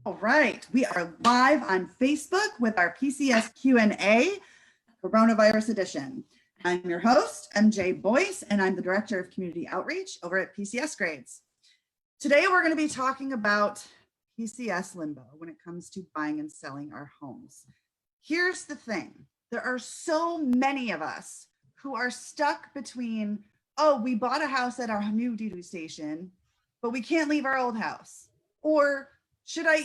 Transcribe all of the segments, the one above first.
All right, we are live on Facebook with our PCS Q&A Coronavirus Edition. I'm your host, MJ Boyce, and I'm the Director of Community Outreach over at PCSgrades. Today, we're going to be talking about PCS limbo when it comes to buying and selling our homes. Here's the thing. There are so many of us who are stuck between, oh, we bought a house at our new duty station, but we can't leave our old house. Or should I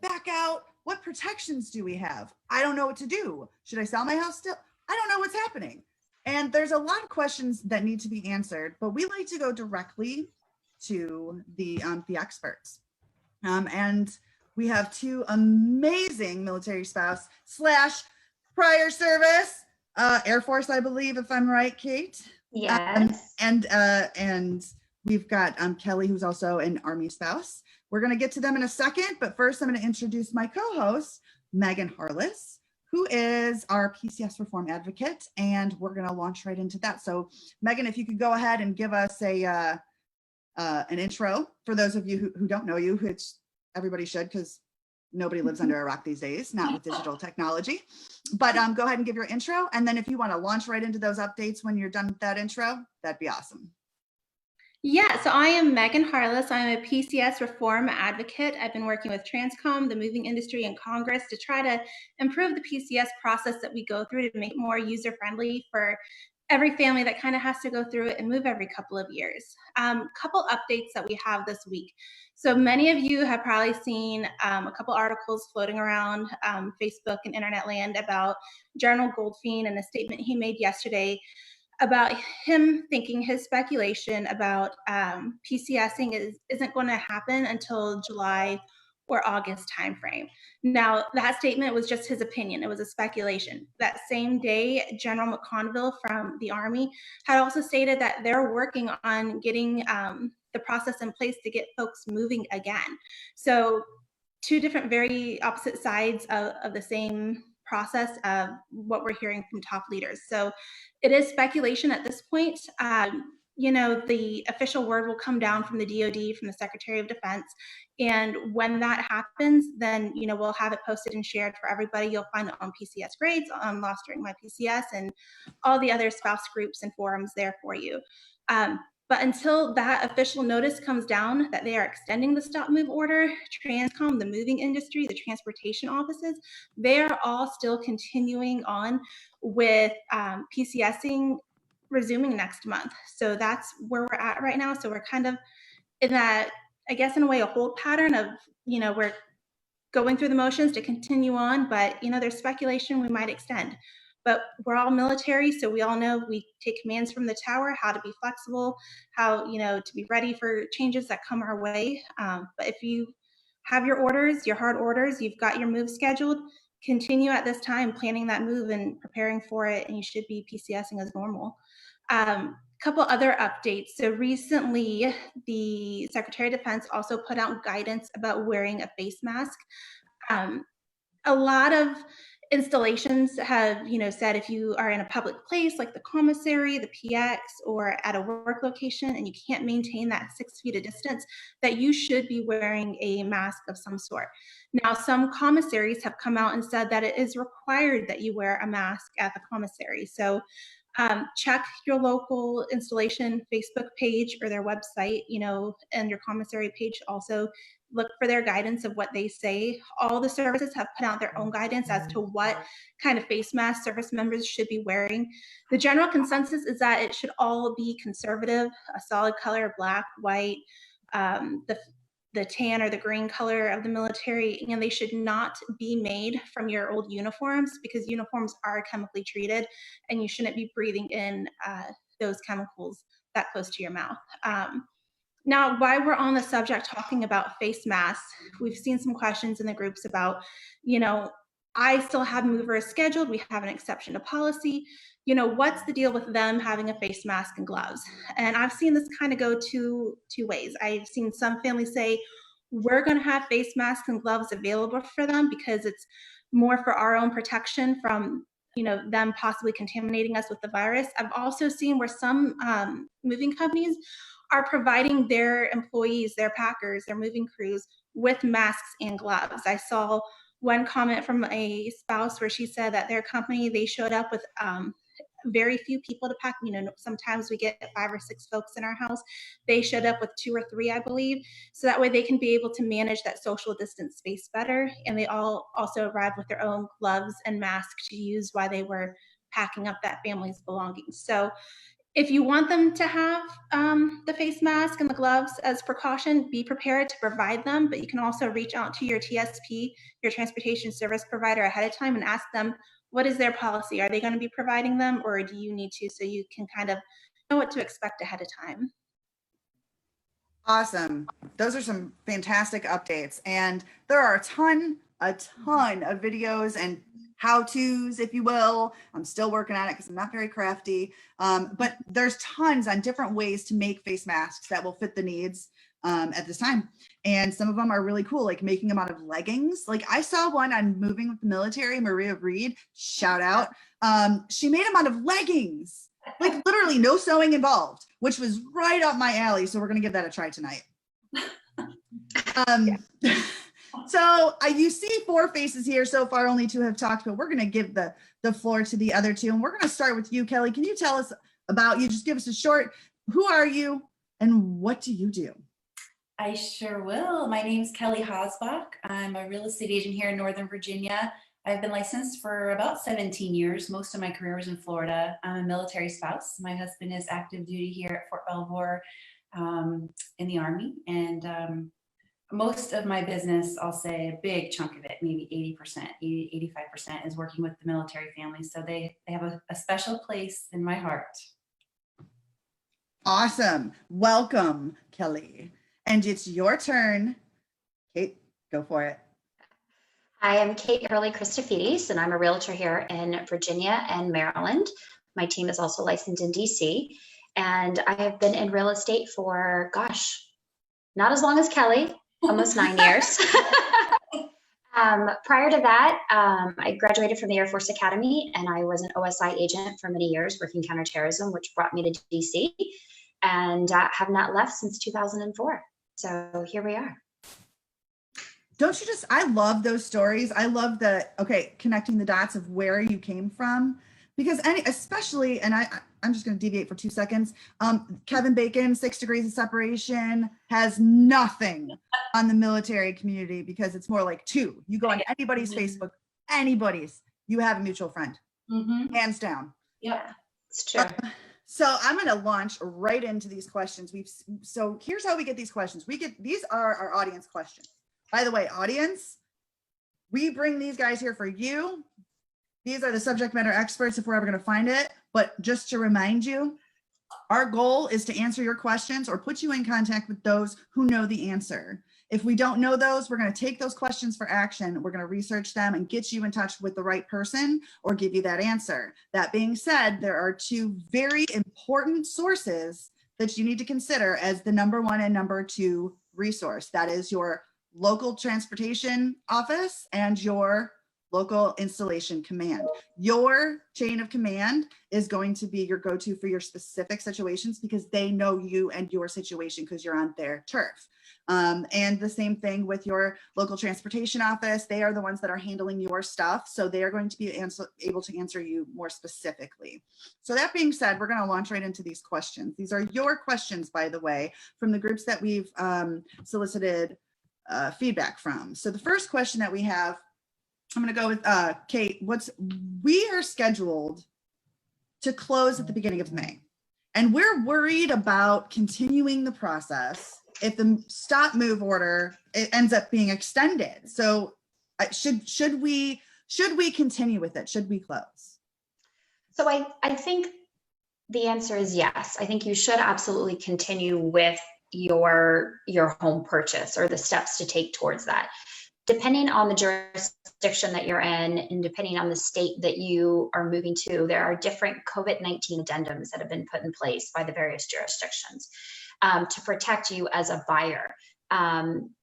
back out? What protections do we have? I don't know what to do. Should I sell my house still? I don't know what's happening. And there's a lot of questions that need to be answered, but we like to go directly to the experts. And we have two amazing military spouse / prior service, Air Force, I believe, if I'm right, Kate. Yes. And we've got Kelly, who's also an Army spouse. We're going to get to them in a second, but first I'm going to introduce my co-host, Megan Harless, who is our PCS reform advocate, and we're going to launch right into that. So Megan, if you could go ahead and give us an intro for those of you who don't know you, which everybody should, because nobody lives under a rock these days, not with digital technology. But go ahead and give your intro, and then if you want to launch right into those updates when you're done with that intro, that'd be awesome. Yeah, so I am Megan Harless. I'm a PCS reform advocate. I've been working with Transcom, the moving industry, and Congress to try to improve the PCS process that we go through to make it more user-friendly for every family that kind of has to go through it and move every couple of years. Couple updates that we have this week. So many of you have probably seen a couple articles floating around Facebook and internet land about General Goldfein and a statement he made yesterday about him thinking his speculation about PCSing isn't going to happen until July or August timeframe. Now, that statement was just his opinion. It was a speculation. That same day, General McConville from the Army had also stated that they're working on getting the process in place to get folks moving again. So two different, very opposite sides of the same process of what we're hearing from top leaders. So it is speculation at this point. The official word will come down from the DoD, from the Secretary of Defense. And when that happens, then, we'll have it posted and shared for everybody. You'll find it on PCSgrades, on Lost During My PCS, and all the other spouse groups and forums there for you. But until that official notice comes down that they are extending the stop move order, Transcom, the moving industry, the transportation offices, they are all still continuing on with PCSing resuming next month. So that's where we're at right now. So we're kind of in that, I guess, in a way, a hold pattern of, we're going through the motions to continue on, but, there's speculation we might extend. But we're all military, so we all know we take commands from the tower, how to be flexible, how, to be ready for changes that come our way. But if you have your orders, your hard orders, you've got your move scheduled, continue at this time planning that move and preparing for it, and you should be PCSing as normal. Couple other updates. So recently, the Secretary of Defense also put out guidance about wearing a face mask. A lot of installations have, said if you are in a public place like the commissary, the PX, or at a work location and you can't maintain that 6 feet of distance, that you should be wearing a mask of some sort. Now, some commissaries have come out and said that it is required that you wear a mask at the commissary. So check your local installation Facebook page or their website, and your commissary page. Also look for their guidance of what they say. All the services have put out their own guidance as to what kind of face mask service members should be wearing. The general consensus is that it should all be conservative, a solid color, black, white, the tan or the green color of the military, and they should not be made from your old uniforms, because uniforms are chemically treated and you shouldn't be breathing in those chemicals that close to your mouth. Now, while we're on the subject talking about face masks, we've seen some questions in the groups about, I still have movers scheduled. We have an exception to policy. What's the deal with them having a face mask and gloves? And I've seen this kind of go two ways. I've seen some families say, we're going to have face masks and gloves available for them because it's more for our own protection from, them possibly contaminating us with the virus. I've also seen where some moving companies are providing their employees, their packers, their moving crews with masks and gloves. I saw one comment from a spouse where she said that their company, they showed up with very few people to pack. Sometimes we get 5 or 6 folks in our house. They showed up with 2 or 3, I believe. So that way they can be able to manage that social distance space better. And they all also arrived with their own gloves and masks to use while they were packing up that family's belongings. So if you want them to have the face mask and the gloves as precaution, be prepared to provide them, but you can also reach out to your TSP, your transportation service provider, ahead of time and ask them, what is their policy? Are they going to be providing them, or do you need to, so you can kind of know what to expect ahead of time? Awesome. Those are some fantastic updates. And there are a ton of videos and how-tos, if you will. I'm still working on it because I'm not very crafty. But there's tons on different ways to make face masks that will fit the needs at this time. And some of them are really cool, like making them out of leggings. Like I saw one on Moving with the Military, Maria Reed, shout out. She made them out of leggings. Like literally no sewing involved, which was right up my alley. So we're going to give that a try tonight. So you see 4 faces here so far, only 2 have talked, but we're going to give the floor to the other 2. And we're going to start with you, Kelly. Can you tell us about you? Just give us a short, who are you and what do you do? I sure will. My name is Kelly Hosbach. I'm a real estate agent here in Northern Virginia. I've been licensed for about 17 years. Most of my career was in Florida. I'm a military spouse. My husband is active duty here at Fort Belvoir in the Army. And most of my business, I'll say a big chunk of it, maybe 80%, 85% is working with the military families. So they have a special place in my heart. Awesome. Welcome, Kelly. And it's your turn. Kate, go for it. I am Kate Hurley Christofides, and I'm a realtor here in Virginia and Maryland. My team is also licensed in DC, and I have been in real estate for, not as long as Kelly, almost 9 years. Prior to that, I graduated from the Air Force Academy, and I was an OSI agent for many years working counterterrorism, which brought me to DC, and have not left since 2004. So here we are. Don't you I love those stories. I love connecting the dots of where you came from, because especially, and I'm just going to deviate for 2 seconds. Kevin Bacon, 6 Degrees of Separation, has nothing on the military community because it's more like 2. You go on anybody's Facebook, you have a mutual friend, hands down. Yeah, it's true. So I'm going to launch right into these questions. So here's how we get these questions. These are our audience questions. By the way, audience, we bring these guys here for you. These are the subject matter experts if we're ever going to find it. But just to remind you, our goal is to answer your questions or put you in contact with those who know the answer. If we don't know those, we're going to take those questions for action. We're going to research them and get you in touch with the right person or give you that answer. That being said, there are 2 very important sources that you need to consider as the number 1 and number 2 resource. That is your local transportation office and your local installation command. Your chain of command is going to be your go-to for your specific situations because they know you and your situation because you're on their turf. And the same thing with your local transportation office. They are the ones that are handling your stuff. So they are going to be able to answer you more specifically. So that being said, we're going to launch right into these questions. These are your questions, by the way, from the groups that we've solicited feedback from. So the first question that we have, I'm going to go with Kate. We are scheduled to close at the beginning of May, and we're worried about continuing the process if the stop move order ends up being extended. So should we continue with it? Should we close? So I think the answer is yes. I think you should absolutely continue with your home purchase or the steps to take towards that. Depending on the jurisdiction that you're in and depending on the state that you are moving to, there are different COVID-19 addendums that have been put in place by the various jurisdictions to protect you as a buyer.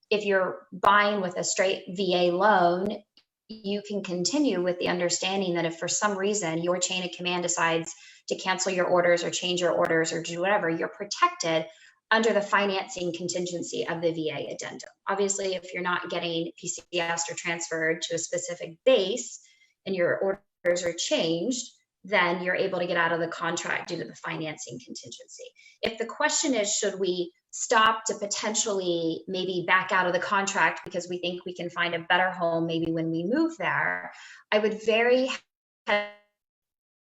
If you're buying with a straight VA loan, you can continue with the understanding that if for some reason your chain of command decides to cancel your orders or change your orders or do whatever, you're protected under the financing contingency of the VA addendum. Obviously, if you're not getting PCS or transferred to a specific base and your orders are changed, then you're able to get out of the contract due to the financing contingency. If the question is, should we stop to potentially maybe back out of the contract because we think we can find a better home maybe when we move there, I would very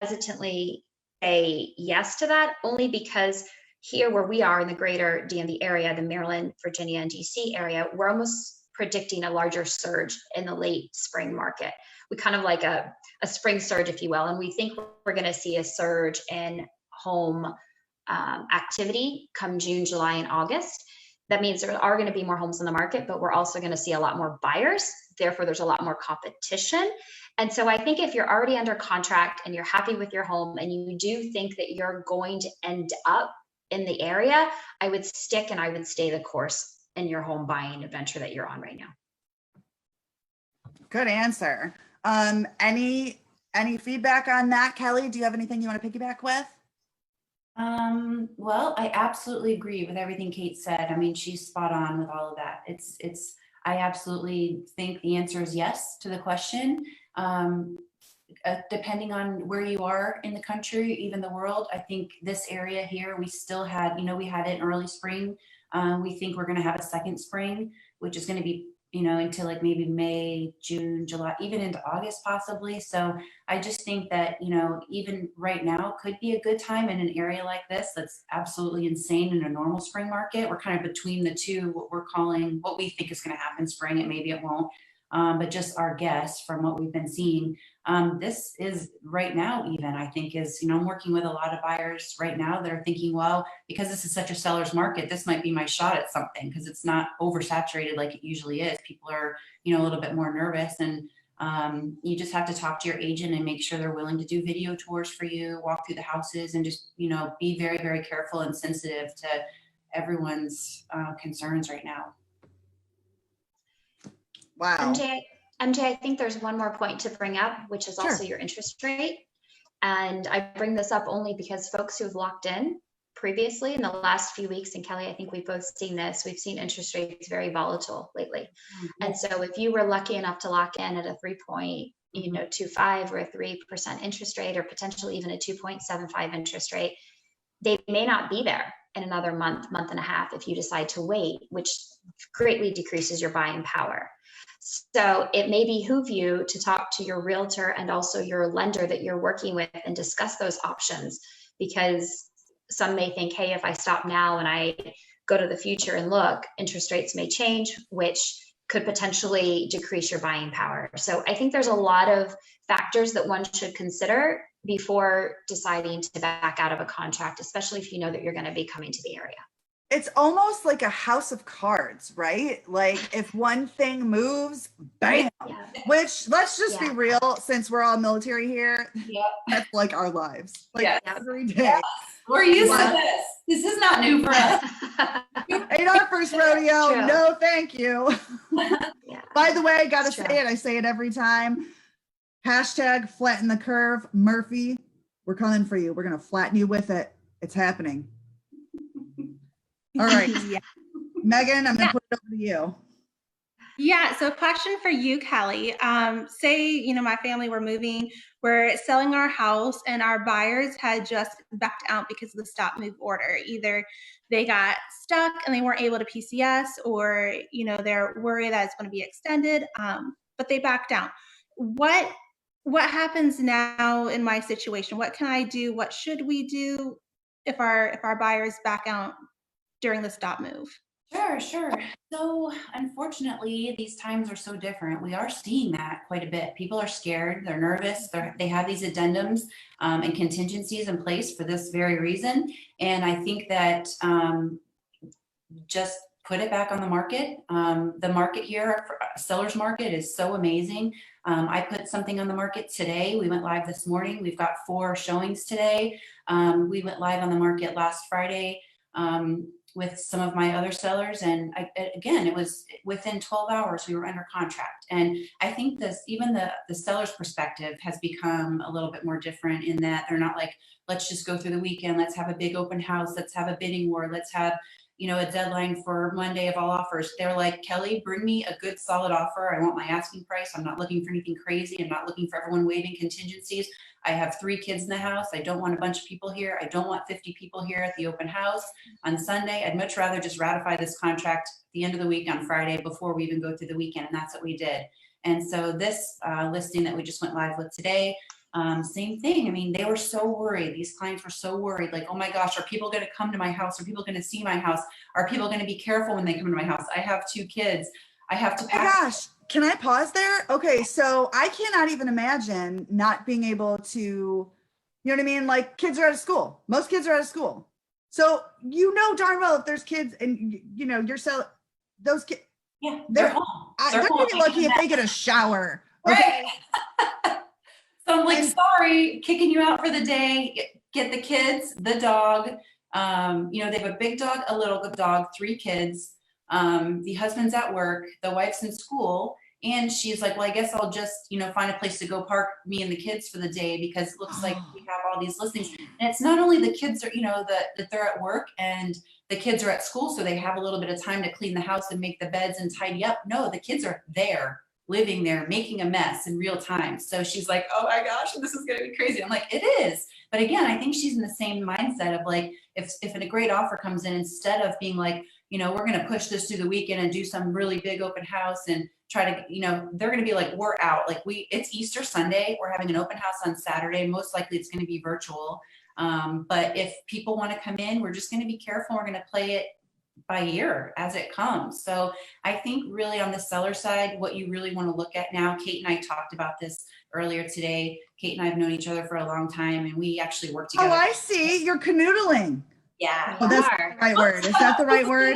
hesitantly say yes to that, only because here where we are in the greater DMV area, the Maryland, Virginia, and DC area, we're almost predicting a larger surge in the late spring market. We kind of like a spring surge, if you will, and we think we're going to see a surge in home activity come June, July, and August. That means there are going to be more homes in the market, but we're also going to see a lot more buyers. Therefore, there's a lot more competition. And so I think if you're already under contract and you're happy with your home and you do think that you're going to end up in the area, I would stick and I would stay the course in your home buying adventure that you're on right now. Good answer. Any feedback on that, Kelly? Do you have anything you want to piggyback with? Well, I absolutely agree with everything Kate said. I mean, she's spot on with all of that. I absolutely think the answer is yes to the question. Depending on where you are in the country, even the world, I think this area here, we still had, we had it in early spring. We think we're going to have a second spring, which is going to be, until like maybe May, June, July, even into August possibly. So I just think that, even right now could be a good time in an area like this that's absolutely insane in a normal spring market. We're kind of between the two, what we think is going to happen spring, and maybe it won't. But just our guess from what we've been seeing, this is right now even, I think is, I'm working with a lot of buyers right now that are thinking, well, because this is such a seller's market, this might be my shot at something because it's not oversaturated like it usually is. People are, a little bit more nervous, and you just have to talk to your agent and make sure they're willing to do video tours for you, walk through the houses, and just, be very, very careful and sensitive to everyone's concerns right now. Wow. MJ, I think there's one more point to bring up, which is also your interest rate. And I bring this up only because folks who've locked in previously in the last few weeks, and Kelly, I think we've both seen this, we've seen interest rates very volatile lately. Mm-hmm. And so if you were lucky enough to lock in at a 3.25 or a 3% interest rate, or potentially even a 2.75 interest rate, they may not be there in another month and a half if you decide to wait, which greatly decreases your buying power. So it may behoove you to talk to your realtor and also your lender that you're working with and discuss those options, because some may think, hey, if I stop now and I go to the future and look, interest rates may change, which could potentially decrease your buying power. So I think there's a lot of factors that one should consider before deciding to back out of a contract, especially if you know that you're going to be coming to the area. It's almost like a house of cards, right? Like if one thing moves, bam. Yeah. Which, let's just be real, since we're all military here, that's like our lives. Like every day. Yeah. We're used to this. This is not new for us. Ain't our first rodeo. True. No, thank you. By the way, gotta say it. I say it every time. Hashtag flatten the curve. Murphy, we're coming for you. We're going to flatten you with it. It's happening. All right. Megan, I'm going to put it over to you. Yeah. So question for you, Kelly. Say, my family, we're selling our house and our buyers had just backed out because of the stop move order. Either they got stuck and they weren't able to PCS, or, they're worried that it's going to be extended, but they backed out. What happens now in my situation? What can I do? What should we do if our buyers back out during the stop move? Sure. So unfortunately, these times are so different. We are seeing that quite a bit. People are scared. They're nervous. They have these addendums and contingencies in place for this very reason. And I think that just put it back on the market. The market here, seller's market, is so amazing. I put something on the market today. We went live this morning. We've got 4 showings today. We went live on the market last Friday with some of my other sellers. And again, it was within 12 hours, we were under contract. And I think even the seller's perspective has become a little bit more different in that they're not like, let's just go through the weekend. Let's have a big open house. Let's have a bidding war. Let's have, a deadline for Monday of all offers. They're like, Kelly, bring me a good solid offer. I want my asking price. I'm not looking for anything crazy. I'm not looking for everyone waiving contingencies. I have 3 kids in the house. I don't want a bunch of people here. I don't want 50 people here at the open house on Sunday. I'd much rather just ratify this contract at the end of the week on Friday before we even go through the weekend. And that's what we did. And so this listing that we just went live with today, same thing. I mean, they were so worried. These clients were so worried, like, oh my gosh, are people going to come to my house? Are people going to see my house? Are people going to be careful when they come to my house? I have 2 kids. I have to Oh pack. gosh, can I pause there? Okay, so I cannot even imagine not being able to, you know what I mean? Like, kids are out of school. Most kids are out of school. So darn well if there's kids and you're those kids. Yeah, they're home. They're home. gonna be lucky if they get a shower. Right. So I'm like, sorry, kicking you out for the day. Get the kids, the dog. They have a big dog, a little dog, 3 kids. The husband's at work, the wife's in school, and she's like, well, I guess I'll just, find a place to go park me and the kids for the day because it looks like we have all these listings. And it's not only the kids are, that they're at work and the kids are at school, so they have a little bit of time to clean the house and make the beds and tidy up. No, the kids are there, living there, making a mess in real time. So she's like, oh my gosh, this is going to be crazy. I'm like, it is. But again, I think she's in the same mindset of like, if a great offer comes in, instead of being like, we're going to push this through the weekend and do some really big open house and try to, they're going to be like, we're out. Like it's Easter Sunday. We're having an open house on Saturday. Most likely it's going to be virtual. But if people want to come in, we're just going to be careful. We're going to play it by ear as it comes. So I think really on the seller side, what you really want to look at now, Kate and I talked about this earlier today. Kate and I have known each other for a long time and we actually work together. Oh, I see. You're canoodling. Yeah. Oh, that's the right word. Is that the right word?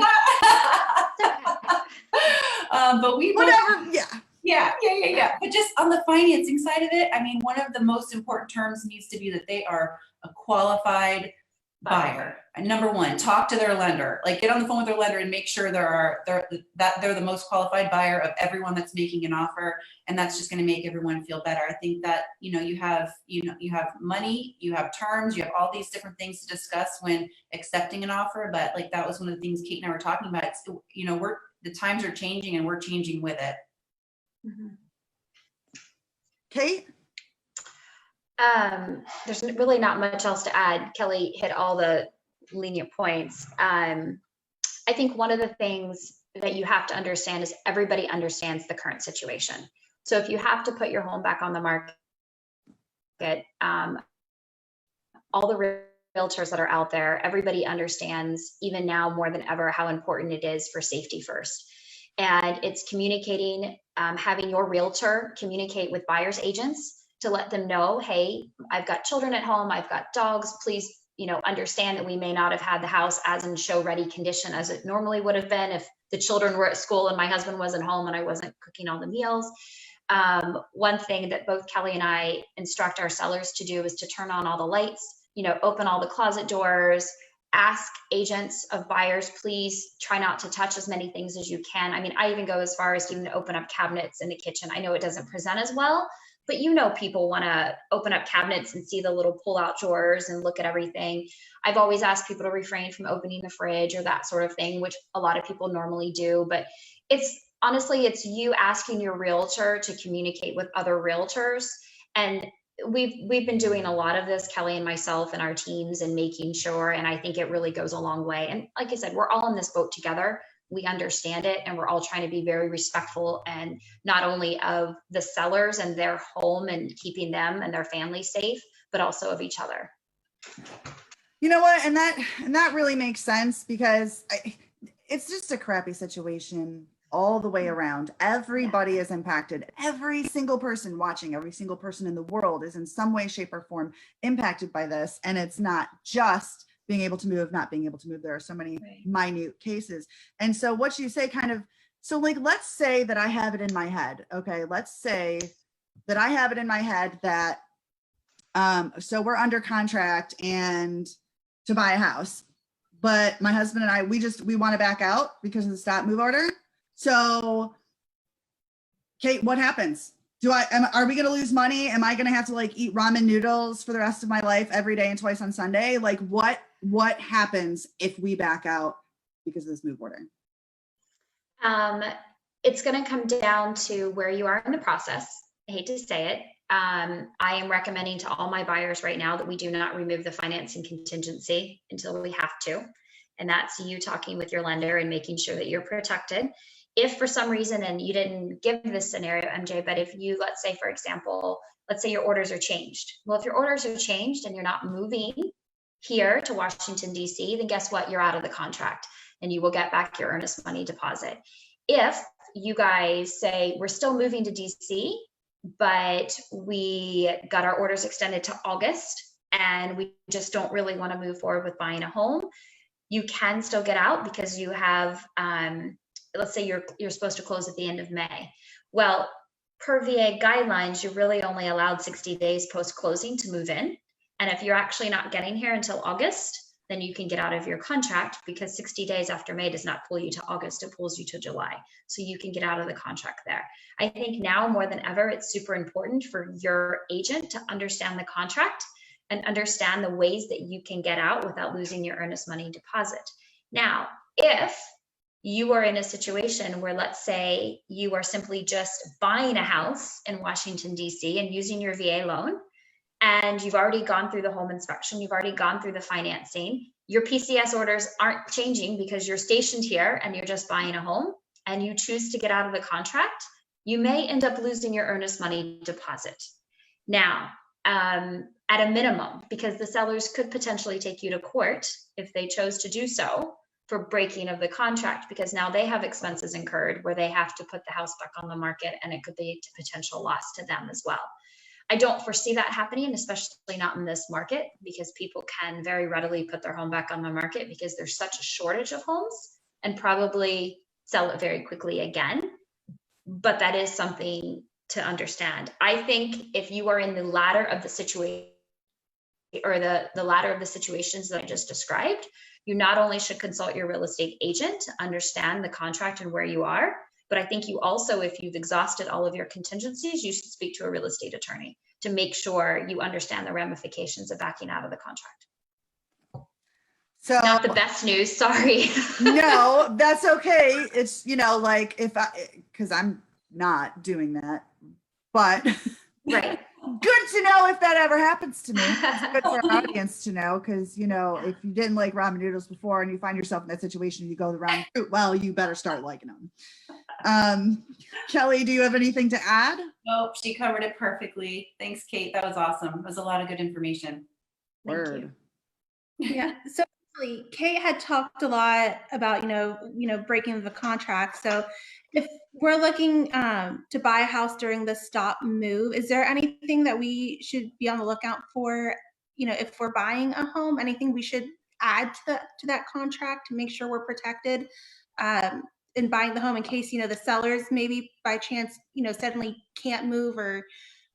But we whatever. Yeah. Yeah. But just on the financing side of it, I mean, one of the most important terms needs to be that they are a qualified buyer. And number 1, talk to their lender. Like get on the phone with their lender and make sure they're the most qualified buyer of everyone that's making an offer, and that's just going to make everyone feel better. I think that you have money, you have terms, you have all these different things to discuss when accepting an offer. But like that was one of the things Kate and I were talking about. It's, the times are changing and we're changing with it. Mm-hmm. Kate? There's really not much else to add. Kelly hit all the lenient points. I think one of the things that you have to understand is everybody understands the current situation. So if you have to put your home back on the market, all the realtors that are out there, everybody understands even now more than ever how important it is for safety first. And it's communicating, having your realtor communicate with buyer's agents to let them know, hey, I've got children at home, I've got dogs, please, understand that we may not have had the house as in show ready condition as it normally would have been if the children were at school and my husband wasn't home and I wasn't cooking all the meals. One thing that both Kelly and I instruct our sellers to do is to turn on all the lights, open all the closet doors, ask agents of buyers, please try not to touch as many things as you can. I mean, I even go as far as even to open up cabinets in the kitchen. I know it doesn't present as well, but people want to open up cabinets and see the little pull-out drawers and look at everything. I've always asked people to refrain from opening the fridge or that sort of thing, which a lot of people normally do. But it's you asking your realtor to communicate with other realtors. And we've been doing a lot of this, Kelly and myself and our teams, and making sure, and I think it really goes a long way. And like I said, we're all in this boat together. We understand it, and we're all trying to be very respectful, and not only of the sellers and their home and keeping them and their family safe, but also of each other. You know what? And that really makes sense because it's just a crappy situation all the way around. Everybody is impacted. Every single person watching, every single person in the world is in some way, shape, or form impacted by this. And it's not just being able to move, not being able to move. There are so many minute cases. And so what you say let's say that I have it in my head. Okay. Let's say that I have it in my head that, so we're under contract and to buy a house, but my husband and I, we want to back out because of the stop move order. So Kate, what happens? Are we going to lose money? Am I going to have to eat ramen noodles for the rest of my life every day and twice on Sunday? What happens if we back out because of this move order? It's going to come down to where you are in the process. I hate to say it. I am recommending to all my buyers right now that we do not remove the financing contingency until we have to. And that's you talking with your lender and making sure that you're protected. If for some reason, and you didn't give this scenario, MJ, but if you, let's say, for example, let's say your orders are changed. Well, if your orders are changed and you're not moving here to Washington, D.C., then guess what? You're out of the contract and you will get back your earnest money deposit. If you guys say, we're still moving to DC, but we got our orders extended to August and we just don't really want to move forward with buying a home, you can still get out because you have, let's say you're supposed to close at the end of May. Well, per VA guidelines, you're really only allowed 60 days post-closing to move in. And if you're actually not getting here until August, then you can get out of your contract, because 60 days after May does not pull you to August, it pulls you to July. So you can get out of the contract there. I think now more than ever, it's super important for your agent to understand the contract and understand the ways that you can get out without losing your earnest money deposit. Now, if you are in a situation where, let's say, you are simply just buying a house in Washington, D.C. and using your VA loan, and you've already gone through the home inspection, you've already gone through the financing, your PCS orders aren't changing because you're stationed here and you're just buying a home, and you choose to get out of the contract, you may end up losing your earnest money deposit. Now, at a minimum, because the sellers could potentially take you to court if they chose to do so for breaking of the contract, because now they have expenses incurred where they have to put the house back on the market, and it could lead to potential loss to them as well. I don't foresee that happening, especially not in this market, because people can very readily put their home back on the market because there's such a shortage of homes, and probably sell it very quickly again. But that is something to understand. I think if you are in the latter of the situation, or the latter of the situations that I just described, you not only should consult your real estate agent to understand the contract and where you are, but I think you also, if you've exhausted all of your contingencies, you should speak to a real estate attorney to make sure you understand the ramifications of backing out of the contract. So not the best news, sorry. No, that's okay. It's, like because I'm not doing that, but right. Good to know if that ever happens to me. It's good for our audience to know, because if you didn't like ramen noodles before and you find yourself in that situation, you go the wrong route, well, you better start liking them. Kelly, do you have anything to add? Nope, she covered it perfectly. Thanks, Kate. That was awesome. It was a lot of good information. Word. Yeah. So Kate had talked a lot about, breaking the contract. So if we're looking to buy a house during the stop move, is there anything that we should be on the lookout for? If we're buying a home, anything we should add to that contract to make sure we're protected in buying the home, in case, the sellers maybe by chance, suddenly can't move or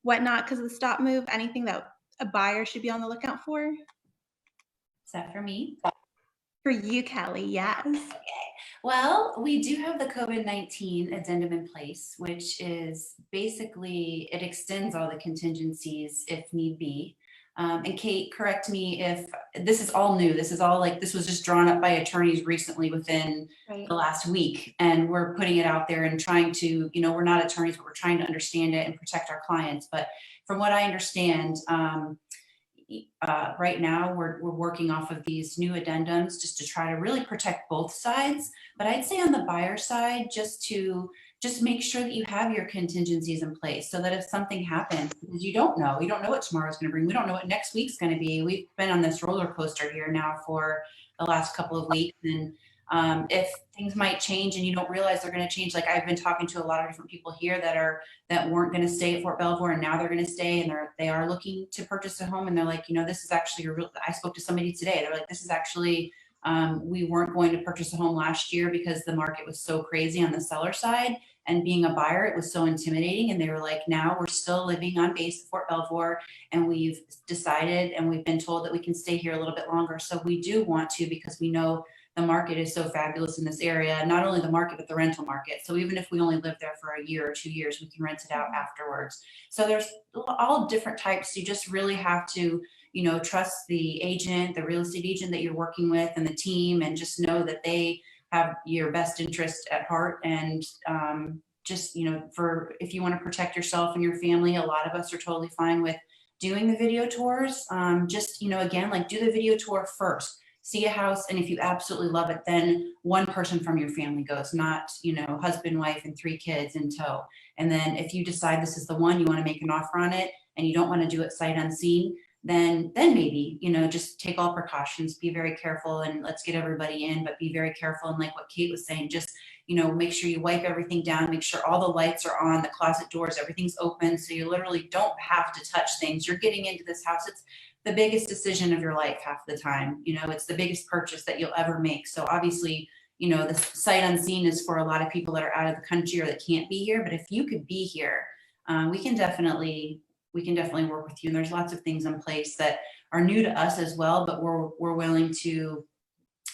whatnot because of the stop move? Anything that a buyer should be on the lookout for? Is that for me? For you, Kelly, yes. Okay. Well, we do have the COVID-19 addendum in place, which is basically, it extends all the contingencies if need be. And Kate, correct me if this is all new. This is all this was just drawn up by attorneys recently within the last week. And we're putting it out there and trying to, we're not attorneys, but we're trying to understand it and protect our clients. But from what I understand, right now we're working off of these new addendums just to try to really protect both sides. But I'd say on the buyer side, just make sure that you have your contingencies in place so that if something happens, because you don't know what tomorrow's going to bring. We don't know what next week's going to be. We've been on this roller coaster here now for the last couple of weeks, and if things might change and you don't realize they're going to change. Like I've been talking to a lot of different people here that weren't going to stay at Fort Belvoir, and now they're going to stay, and they are looking to purchase a home, and they're like, this is actually I spoke to somebody today. They're like, this is actually, we weren't going to purchase a home last year because the market was so crazy on the seller side, and being a buyer, it was so intimidating. And they were like, now we're still living on base at Fort Belvoir, and we've decided, and we've been told that we can stay here a little bit longer. So we do want to, because we know the market is so fabulous in this area, not only the market, but the rental market. So even if we only live there for a year or 2 years, we can rent it out afterwards. So there's all different types. You just really have to, trust the agent, the real estate agent that you're working with, and the team, and just know that they have your best interest at heart. And just, for if you want to protect yourself and your family, a lot of us are totally fine with doing the video tours. Just, again, like do the video tour first, see a house. And if you absolutely love it, then one person from your family goes, not, husband, wife, and 3 kids in tow. And then if you decide this is the one, you want to make an offer on it and you don't want to do it sight unseen, then maybe, just take all precautions, be very careful, and let's get everybody in, but be very careful. And like what Kate was saying, just, make sure you wipe everything down, make sure all the lights are on, the closet doors, everything's open. So you literally don't have to touch things. You're getting into this house. It's the biggest decision of your life half the time. It's the biggest purchase that you'll ever make. So obviously, the sight unseen is for a lot of people that are out of the country or that can't be here. But if you could be here, we can definitely work with you. And there's lots of things in place that are new to us as well, but we're willing to,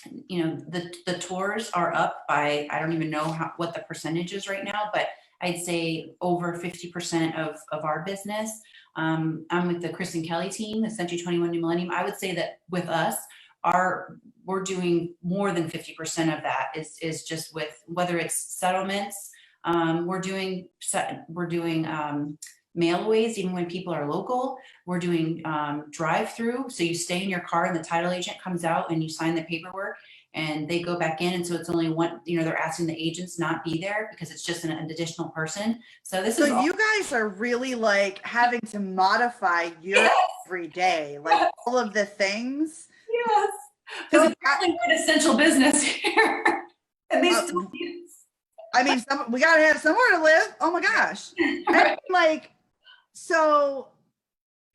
the tours are up by, I don't even know what the percentage is right now, but I'd say over 50% of our business. I'm with the Chris and Kelly team, the Century 21 New Millennium. I would say that with us, we're doing more than 50% of that is just with, whether it's settlements, we're doing mailaways, even when people are local. We're doing drive-through. So you stay in your car and the title agent comes out and you sign the paperwork and they go back in. And so it's only one, they're asking the agents not be there because it's just an additional person. So you guys are really like having to modify your every day, like all of the things. Yes. Because apparently we're an essential business here. And they still use. I mean, we gotta have somewhere to live. Oh my gosh. Right. Like, so,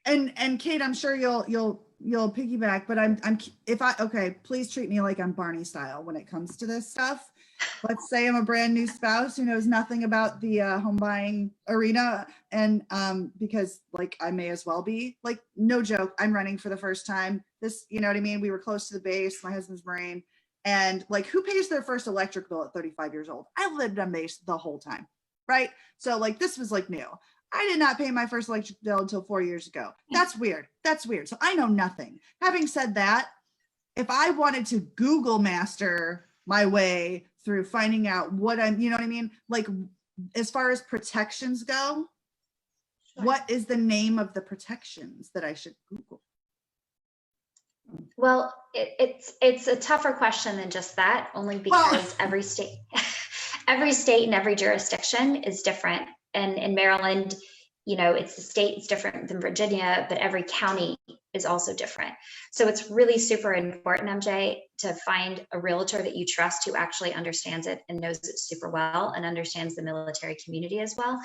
and Kate, I'm sure you'll piggyback, but okay, please treat me like I'm Barney style when it comes to this stuff. Let's say I'm a brand new spouse who knows nothing about the home buying arena. And because like, I may as well be, like, no joke, I'm running for the first time. This, you know what I mean? We were close to the base, my husband's Marine. And like, who pays their first electric bill at 35 years old? I lived on base the whole time, right? So like, this was like new. I did not pay my first electric bill until 4 years ago. That's weird. That's weird. So I know nothing. Having said that, if I wanted to Google master my way through finding out what you know what I mean? Like, as far as protections go, Sure. What is the name of the protections that I should Google? Well, it's a tougher question than just that, only because every state and every jurisdiction is different. And in Maryland, it's the state is different than Virginia, but every county is also different. So it's really super important, MJ, to find a realtor that you trust who actually understands it and knows it super well and understands the military community as well.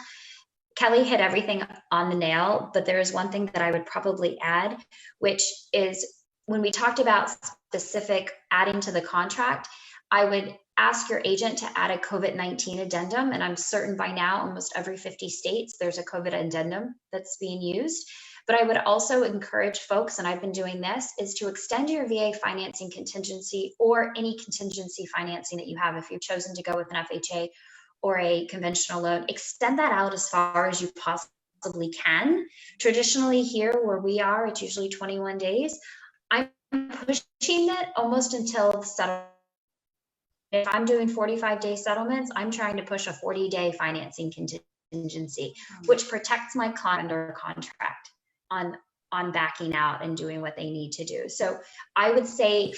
Kelly hit everything on the nail, but there is one thing that I would probably add, which is when we talked about specific adding to the contract, I would ask your agent to add a COVID-19 addendum. And I'm certain by now, almost every 50 states, there's a COVID addendum that's being used. But I would also encourage folks, and I've been doing this, is to extend your VA financing contingency or any contingency financing that you have. If you've chosen to go with an FHA or a conventional loan, extend that out as far as you possibly can. Traditionally here where we are, it's usually 21 days. I'm pushing it almost until the settlement. If I'm doing 45-day settlements, I'm trying to push a 40-day financing contingency, which protects my client under contract on backing out and doing what they need to do. So I would say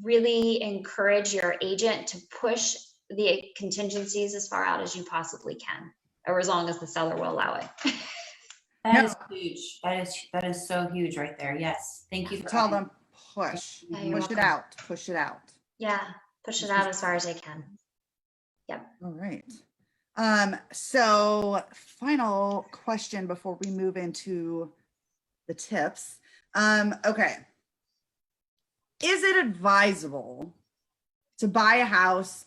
really encourage your agent to push the contingencies as far out as you possibly can, or as long as the seller will allow it. That is huge. That is so huge right there. Yes. Thank you. Tell them push it out. Yeah. Push it out as far as I can. Yep. All right. So final question before we move into the tips. Okay. Is it advisable to buy a house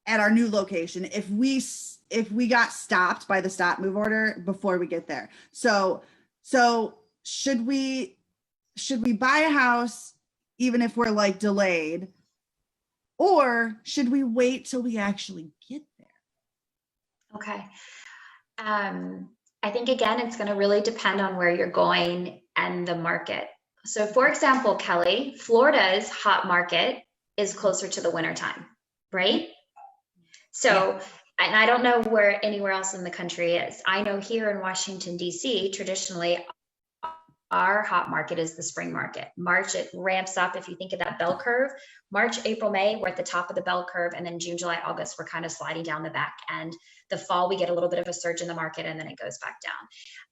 at our new location if we got stopped by the stop move order before we get there? So should we buy a house even if we're like delayed? Or should we wait till we actually get there? Okay. I think, again, it's going to really depend on where you're going and the market. So, for example, Kelly, Florida's hot market is closer to the wintertime. right? So, and I don't know where anywhere else in the country is. I know here in Washington, D.C., traditionally, our hot market is the spring market. March, it ramps up. If you think of that bell curve, March, April, May, we're at the top of the bell curve. And then June, July, August, we're kind of sliding down the back end. The fall, we get a little bit of a surge in the market and then it goes back down.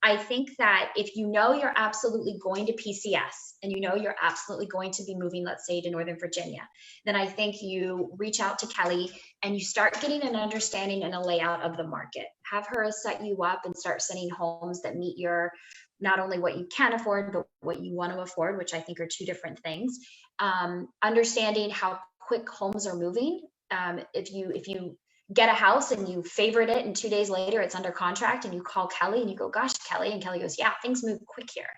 I think that if you know you're absolutely going to PCS and you know you're absolutely going to be moving, let's say, to Northern Virginia, then I think you reach out to Kelly and you start getting an understanding and a layout of the market. Have her set you up and start sending homes that meet your, not only what you can afford, but what you want to afford, which I think are two different things. Understanding how quick homes are moving. If you get a house and you favorite it and 2 days later it's under contract and you call Kelly and you go, gosh, Kelly, and Kelly goes, yeah, things move quick here.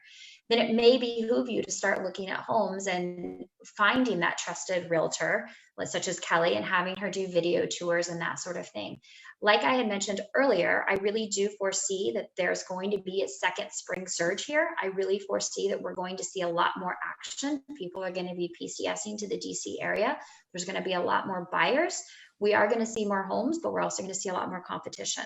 Then it may behoove you to start looking at homes and finding that trusted realtor, such as Kelly, and having her do video tours and that sort of thing. Like I had mentioned earlier, I really do foresee that there's going to be a second spring surge here. I really foresee that we're going to see a lot more action. People are going to be PCSing to the DC area. There's going to be a lot more buyers. We are going to see more homes, but we're also going to see a lot more competition.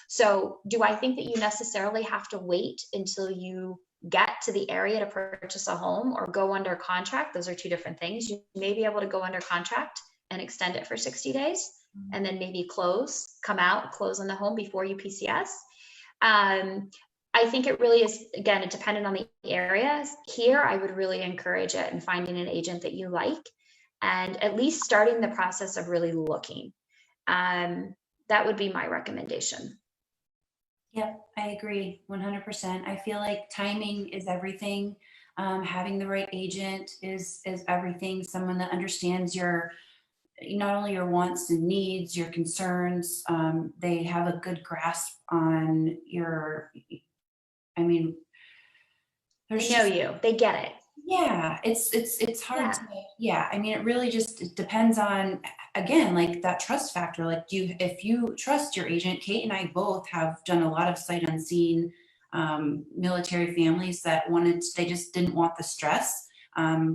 So do I think that you necessarily have to wait until you get to the area to purchase a home or go under contract? Those are two different things. You may be able to go under contract and extend it for 60 days and then maybe come out, close on the home before you PCS. I think it really is, again, it dependent on the areas. Here, I would really encourage it and finding an agent that you like and at least starting the process of really looking. That would be my recommendation. Yep, I agree 100%. I feel like timing is everything. Having the right agent is everything. Someone that understands not only your wants and needs, your concerns. They have a good grasp on They know you. They get it. Yeah, it's hard to, it really just depends on, again, like that trust factor. Like if you trust your agent. Kate and I both have done a lot of sight unseen military families that they just didn't want the stress.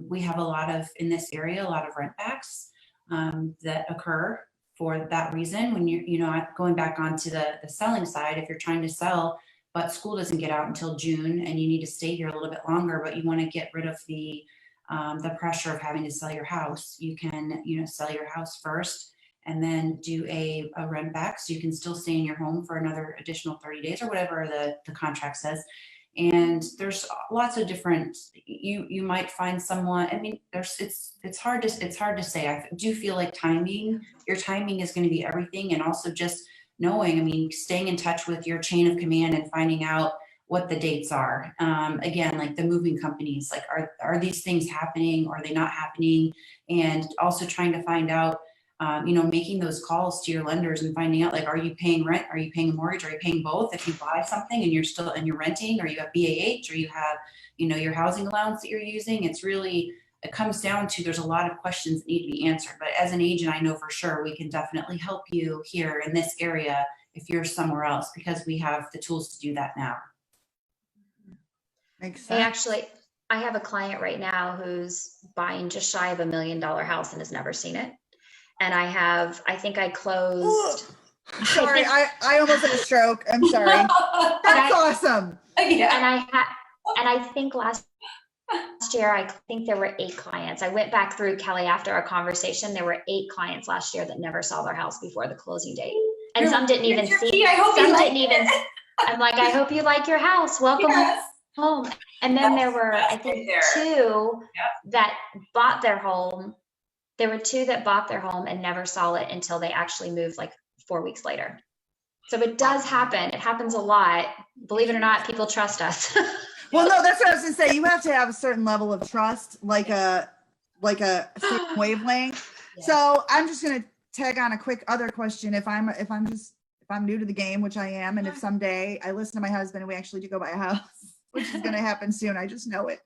We have in this area, a lot of rent backs that occur for that reason. When you're going back onto the selling side, if you're trying to sell, but school doesn't get out until June and you need to stay here a little bit longer, but you want to get rid of the pressure of having to sell your house, you can, sell your house first and then do a rent back. So you can still stay in your home for another additional 30 days or whatever the contract says. And there's lots of different, you might find someone, it's hard to say. I do feel like your timing is going to be everything. And also just knowing, staying in touch with your chain of command and finding out what the dates are. Again, like the moving companies, like are these things happening? Or are they not happening? And also trying to find out, making those calls to your lenders and finding out, like, are you paying rent? Are you paying a mortgage? Are you paying both? If you buy something and you're renting, or you have BAH, or you have, your housing allowance that you're using, it comes down to, there's a lot of questions that need to be answered. But as an agent, I know for sure we can definitely help you here in this area if you're somewhere else, because we have the tools to do that now. Makes sense. I have a client right now who's buying just shy of $1 million house and has never seen it. And I think I closed. Ooh, sorry, I almost had a stroke. I'm sorry. That's awesome. Yeah. And I think last year, I think there were 8 clients. I went back through, Kelly, after our conversation, there were 8 clients last year that never saw their house before the closing date. And some didn't even see it. I'm like, I hope you like your house. Welcome home. And then there were, I think, 2 that bought their home. There were 2 that bought their home and never saw it until they actually moved like 4 weeks later. So it does happen. It happens a lot. Believe it or not, people trust us. Well, no, that's what I was going to say. You have to have a certain level of trust, like a certain wavelength. Yeah. So I'm just going to tag on a quick other question. If I'm new to the game, which I am, and if someday I listen to my husband and we actually do go buy a house, which is going to happen soon, I just know it.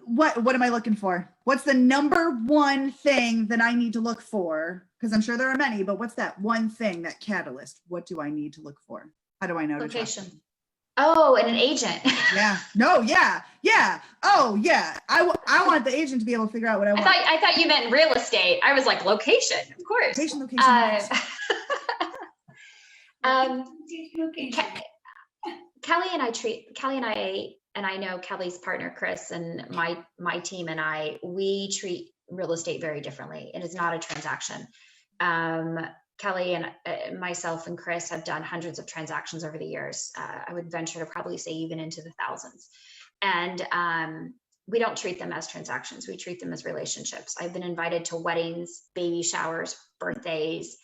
What am I looking for? What's the number one thing that I need to look for? Because I'm sure there are many, but what's that one thing, that catalyst? What do I need to look for? How do I know? Location. Oh, and an agent. Yeah. No. Yeah. Yeah. Oh, yeah. I want the agent to be able to figure out what I want. I thought you meant real estate. I was like, location, of course. Location. Location. Kelly and I know Kelly's partner, Chris, and my team and we treat real estate very differently. It is not a transaction. Kelly and myself and Chris have done hundreds of transactions over the years. I would venture to probably say even into the thousands. And we don't treat them as transactions. We treat them as relationships. I've been invited to weddings, baby showers, birthdays,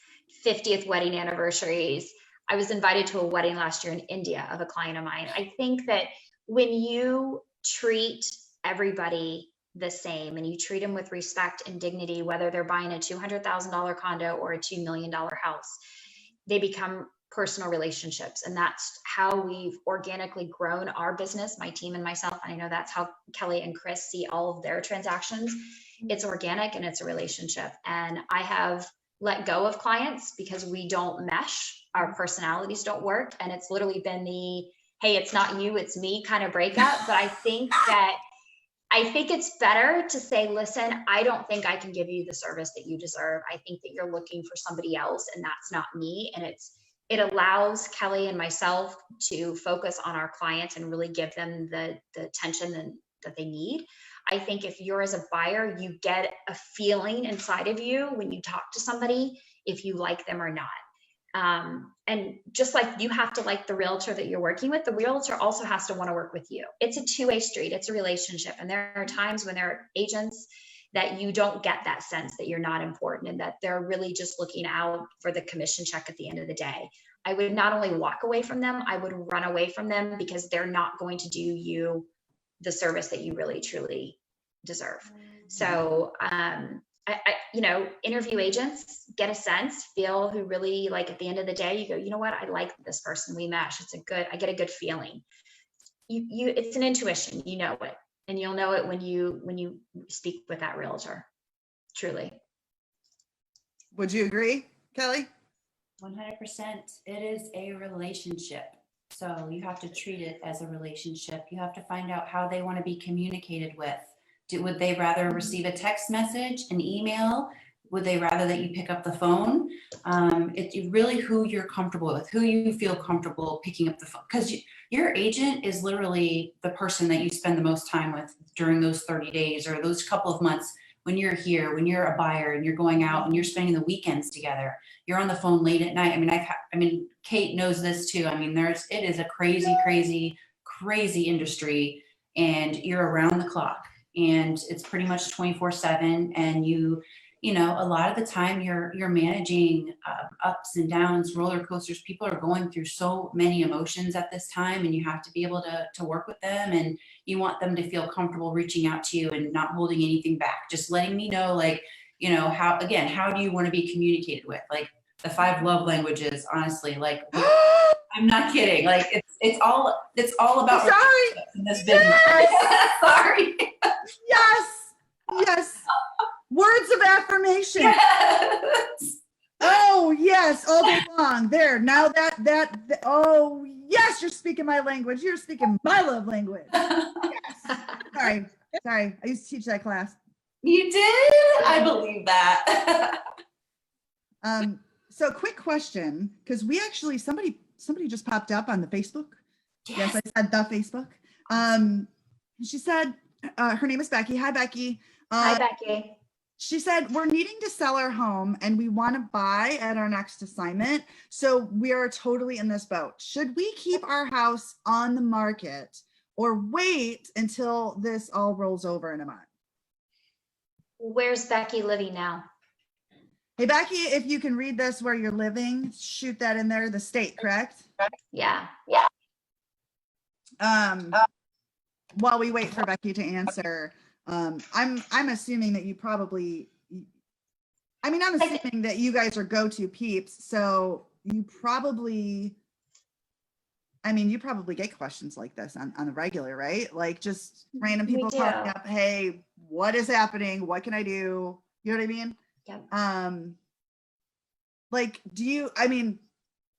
50th wedding anniversaries. I was invited to a wedding last year in India of a client of mine. I think that when you treat everybody the same and you treat them with respect and dignity, whether they're buying a $200,000 condo or a $2 million house, they become personal relationships. And that's how we've organically grown our business, my team and myself. And I know that's how Kelly and Chris see all of their transactions. It's organic and it's a relationship. And I have let go of clients because we don't mesh, our personalities don't work. And it's literally been the, hey, it's not you, it's me kind of breakup. But I think it's better to say, listen, I don't think I can give you the service that you deserve. I think that you're looking for somebody else and that's not me. And it allows Kelly and myself to focus on our clients and really give them the attention that they need. I think if you're as a buyer, you get a feeling inside of you when you talk to somebody, if you like them or not. And just like you have to like the realtor that you're working with, the realtor also has to want to work with you. It's a two-way street. It's a relationship. And there are times when there are agents that you don't get that sense that you're not important and that they're really just looking out for the commission check at the end of the day. I would not only walk away from them, I would run away from them because they're not going to do you the service that you really truly deserve. So, interview agents, get a sense, feel who really, like, at the end of the day, you go, you know what, I like this person, we mesh. I get a good feeling. It's an intuition, you know it. And you'll know it when you speak with that realtor, truly. Would you agree, Kelly? 100%. It is a relationship. So you have to treat it as a relationship. You have to find out how they want to be communicated with. Would they rather receive a text message, an email? Would they rather that you pick up the phone? It's really who you're comfortable with, who you feel comfortable picking up the phone. Because your agent is literally the person that you spend the most time with during those 30 days or those couple of months when you're here, when you're a buyer and you're going out and you're spending the weekends together. You're on the phone late at night. I mean, Kate knows this too. I mean, it is a crazy industry and you're around the clock. And it's pretty much 24/7. And a lot of the time you're managing ups and downs, roller coasters. People are going through so many emotions at this time, and you have to be able to work with them. And you want them to feel comfortable reaching out to you and not holding anything back. Just letting me know, how do you want to be communicated with? Like the 5 love languages, honestly, like I'm not kidding. Like it's all about relationships in this business. Yes. Sorry. Yes. Words of affirmation. Yes. Oh yes, all day long. There. Now that oh yes, you're speaking my language. You're speaking my love language. Yes. Sorry. I used to teach that class. You did? I believe that. So quick question, because we actually somebody just popped up on the Facebook. Yes, I said the Facebook. She said her name is Becky. Hi, Becky. Hi, Becky. She said, we're needing to sell our home and we want to buy at our next assignment. So we are totally in this boat. Should we keep our house on the market or wait until this all rolls over in a month? Where's Becky living now? Hey, Becky, if you can read this where you're living, shoot that in there, the state, correct? Yeah. While we wait for Becky to answer, I'm assuming that you probably, I'm assuming that you guys are go-to peeps, so you probably get questions like this on the regular, right? Like just random people calling up, hey, what is happening? What can I do? You know what I mean? Yep.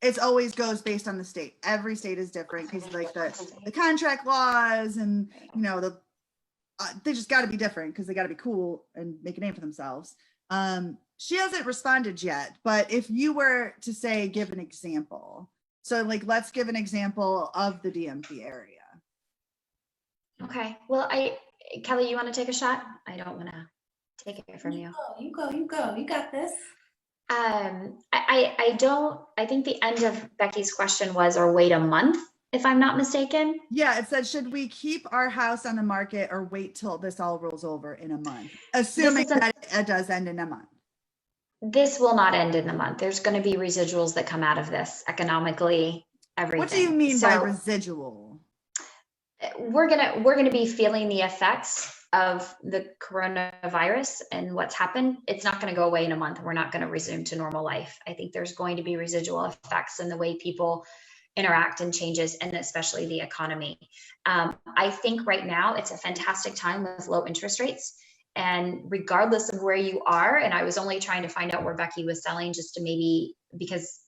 It's always goes based on the state. Every state is different because like the contract laws and they just got to be different because they got to be cool and make a name for themselves. She hasn't responded yet, but if you were to say, give an example. So like, let's give an example of the DMV area. Okay. Well, Kelly, you want to take a shot? I don't want to take it from you. You go. You got this. I think the end of Becky's question was, or wait a month, if I'm not mistaken. Yeah, it said, should we keep our house on the market or wait till this all rolls over in a month? Assuming that it does end in a month. This will not end in a month. There's going to be residuals that come out of economically, everything. What do you mean by residual? We're gonna be feeling the effects of the coronavirus and what's happened. It's not going to go away in a month. We're not going to resume to normal life. I think there's going to be residual effects in the way people interact and changes, and especially the economy. I think right now it's a fantastic time with low interest rates. And regardless of where you are, and I was only trying to find out where Becky was selling just to maybe, because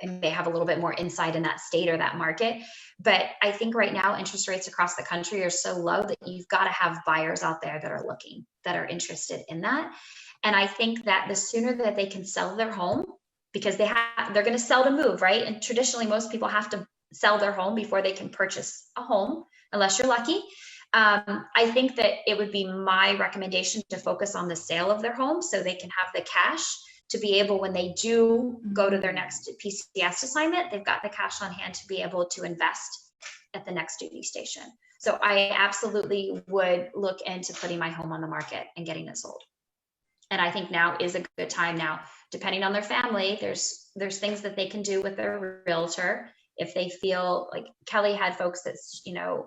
I may have a little bit more insight in that state or that market. But I think right now interest rates across the country are so low that you've got to have buyers out there that are looking, that are interested in that. And I think that the sooner that they can sell their home, because they're going to sell to move, right? And traditionally, most people have to sell their home before they can purchase a home, unless you're lucky. I think that it would be my recommendation to focus on the sale of their home so they can have the cash to be able, when they do go to their next PCS assignment, they've got the cash on hand to be able to invest at the next duty station. So I absolutely would look into putting my home on the market and getting it sold. And I think now is a good time. Now, depending on their family, there's things that they can do with their realtor. If they feel like Kelly had folks that,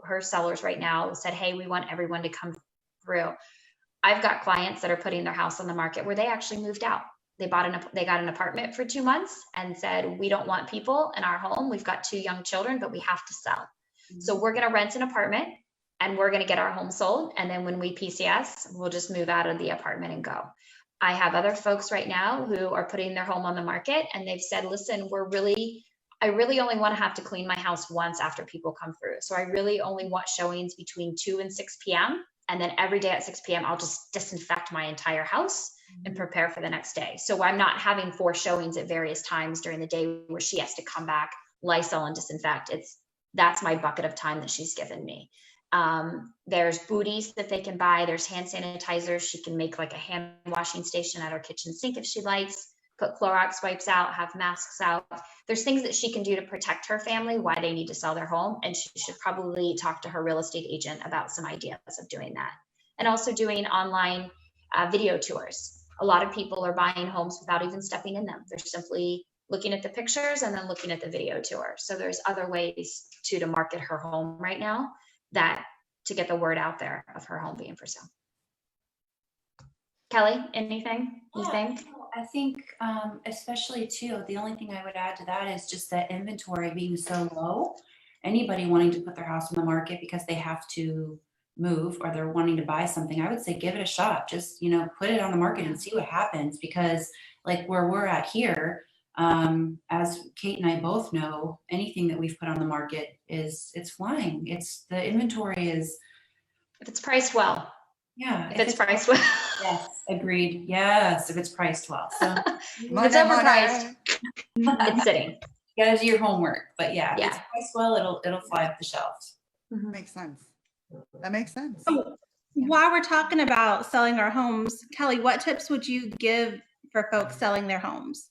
her sellers right now said, hey, we want everyone to come through. I've got clients that are putting their house on the market where they actually moved out. They got an apartment for 2 months and said, we don't want people in our home. We've got 2 young children, but we have to sell. Mm-hmm. So we're going to rent an apartment and we're going to get our home sold. And then when we PCS, we'll just move out of the apartment and go. I have other folks right now who are putting their home on the market and they've said, listen, I really only want to have to clean my house once after people come through. So I really only want showings between 2 and 6 p.m. And then every day at 6 p.m., I'll just disinfect my entire house and prepare for the next day. So I'm not having 4 showings at various times during the day where she has to come back, Lysol and disinfect. That's my bucket of time that she's given me. There's booties that they can buy. There's hand sanitizers. She can make like a hand washing station at her kitchen sink if she likes, put Clorox wipes out, have masks out. There's things that she can do to protect her family, why they need to sell their home. And she should probably talk to her real estate agent about some ideas of doing that. And also doing online video tours. A lot of people are buying homes without even stepping in them. They're simply looking at the pictures and then looking at the video tour. So there's other ways to market her home right now to get the word out there of her home being for sale. Kelly, anything you think? I think especially too, the only thing I would add to that is just that inventory being so low. Anybody wanting to put their house on the market because they have to move or they're wanting to buy something, I would say give it a shot. Just, put it on the market and see what happens, because like where we're at here, as Kate and I both know, anything that we've put on the market it's flying. The inventory is, if it's priced well. Yeah. If it's priced well. Yes, agreed. Yes, if it's priced well. So if it's overpriced, it's sitting. You gotta do your homework. But yeah, if Yeah. it's priced well, it'll fly up the shelves. Mm-hmm. Makes sense. That makes sense. So, while we're talking about selling our homes, Kelly, what tips would you give for folks selling their homes?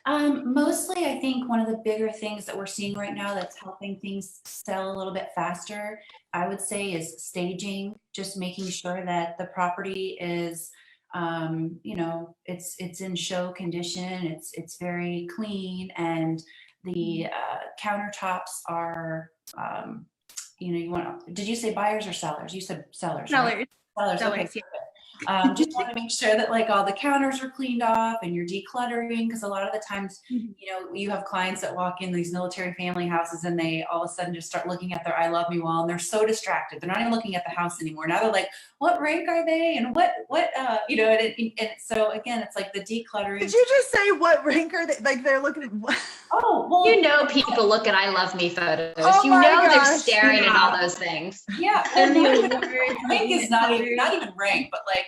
Mostly, I think one of the bigger things that we're seeing right now that's helping things sell a little bit faster, I would say, is staging. Just making sure that the property is, it's in show condition. It's very clean, and the countertops are, did you say buyers or sellers? You said sellers. Sellers. Right? Sellers. Okay. Yeah. Just want to make sure that like all the counters are cleaned off and you're decluttering, because a lot of the times, you know, you have clients that walk in these military family houses and they all of a sudden just start looking at their I love me wall and they're so distracted. They're not even looking at the house anymore. Now they're like, what rank are they? And what you know, and so again, it's like the decluttering. Did you just say what rank are they? Like they're looking at what? Oh, well, You know, people look at I love me photos. Oh you my know they're gosh, staring at yeah. all those things. yeah. And And the not awards, rank is not even colors. rank, but like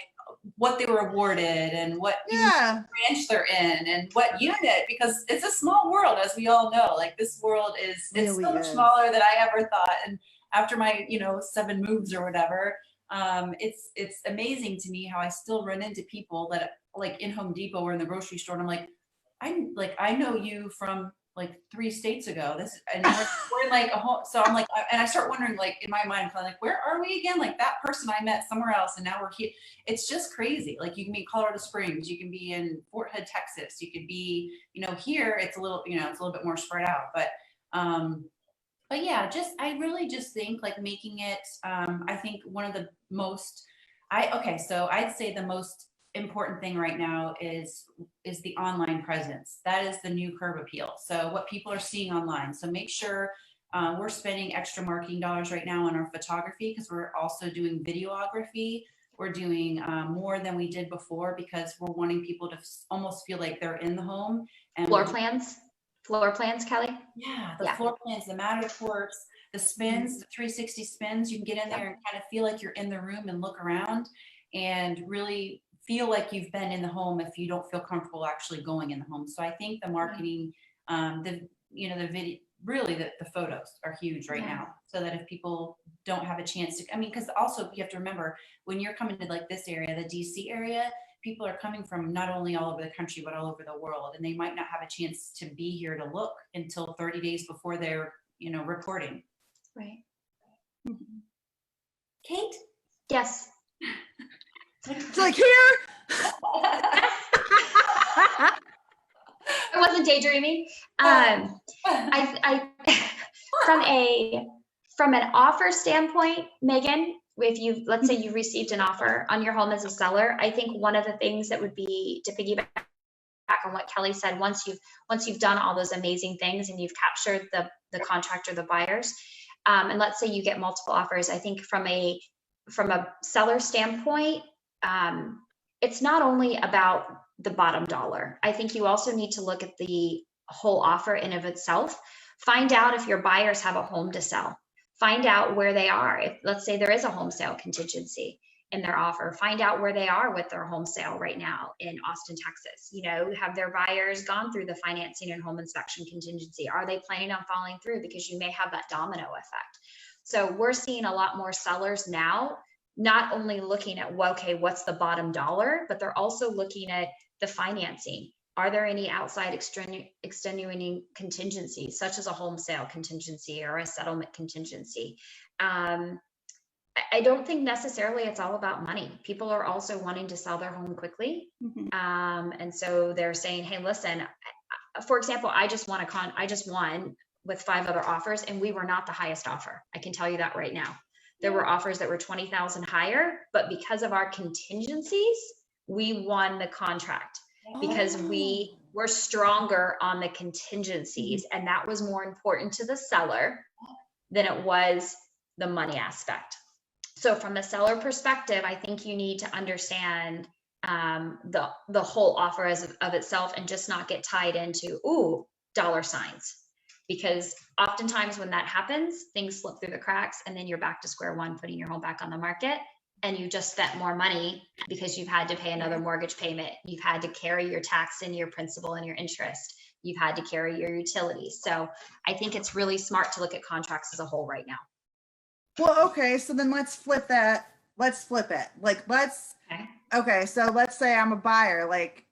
what they were awarded and what Yeah. branch they're in and what unit, because it's a small world, as we all know. Like this world is, it's Really so much is. smaller than I ever thought. And after my, you know, 7 moves or whatever, it's amazing to me how I still run into people that like in Home Depot or in the grocery store, and I'm like, I know you from like 3 states ago. This, and we're in like a whole, so I'm like, and I start wondering, like in my mind, kind of like, where are we again? Like that person I met somewhere else, and now we're here. It's just crazy. Like you can be in Colorado Springs, you can be in Fort Hood, Texas, you could be, you know, here it's a little, you know, it's a little bit more spread out, but yeah, I really just think like making it, I think one of the most, so I'd say the most important thing right now is the online presence. That is the new curb appeal. So what people are seeing online. So make sure we're spending extra marketing dollars right now on our photography, because we're also doing videography. We're doing more than we did before, because we're wanting people to almost feel like they're in the home. And Floor plans, Kelly? yeah, the Yeah. floor plans, the Matterports, the spins, the 360 spins. You can get in there and kind of feel like you're in the room and look around and really feel like you've been in the home if you don't feel comfortable actually going in the home. So I think the marketing, the video, really the photos are huge right now, so that if people don't have a chance to, I mean, because also you have to remember when you're coming to like this area, the DC area, people are coming from not only all over the country, but all over the world. And they might not have a chance to be here to look until 30 days before they're, you know, reporting. Right. Kate? Yes. It's like here. I wasn't daydreaming. I from an offer standpoint, Megan, if let's say you received an offer on your home as a seller, I think one of the things that would be to piggyback on what Kelly said, once you've done all those amazing things and you've captured the contractor, the buyers, and let's say you get multiple offers, I think from a seller standpoint, it's not only about the bottom dollar. I think you also need to look at the whole offer in of itself. Find out if your buyers have a home to sell. Find out where they are. If let's say there is a home sale contingency in their offer, find out where they are with their home sale right now in Austin, Texas. You know, have their buyers gone through the financing and home inspection contingency? Are they planning on following through? Because you may have that domino effect. So we're seeing a lot more sellers now, not only looking at, well, okay, what's the bottom dollar, but they're also looking at the financing. Are there any outside extenuating contingencies, such as a home sale contingency or a settlement contingency? I don't think necessarily it's all about money. People are also wanting to sell their home quickly. And so they're saying, hey, listen, for example, I just won with 5 other offers, and we were not the highest offer. I can tell you that right now. There were offers that were 20,000 higher, but because of our contingencies, we won the contract because we were stronger on the contingencies. And that was more important to the seller than it was the money aspect. So from a seller perspective, I think you need to understand the whole offer of itself, and just not get tied into, dollar signs. Because oftentimes when that happens, things slip through the cracks, and then you're back to square one, putting your home back on the market, and you just spent more money because you've had to pay another mortgage payment. You've had to carry your tax and your principal and your interest. You've had to carry your utilities. So I think it's really smart to look at contracts as a whole right now. Well, okay, so then let's flip that. Let's flip it. Like, okay, so let's say I'm a buyer, like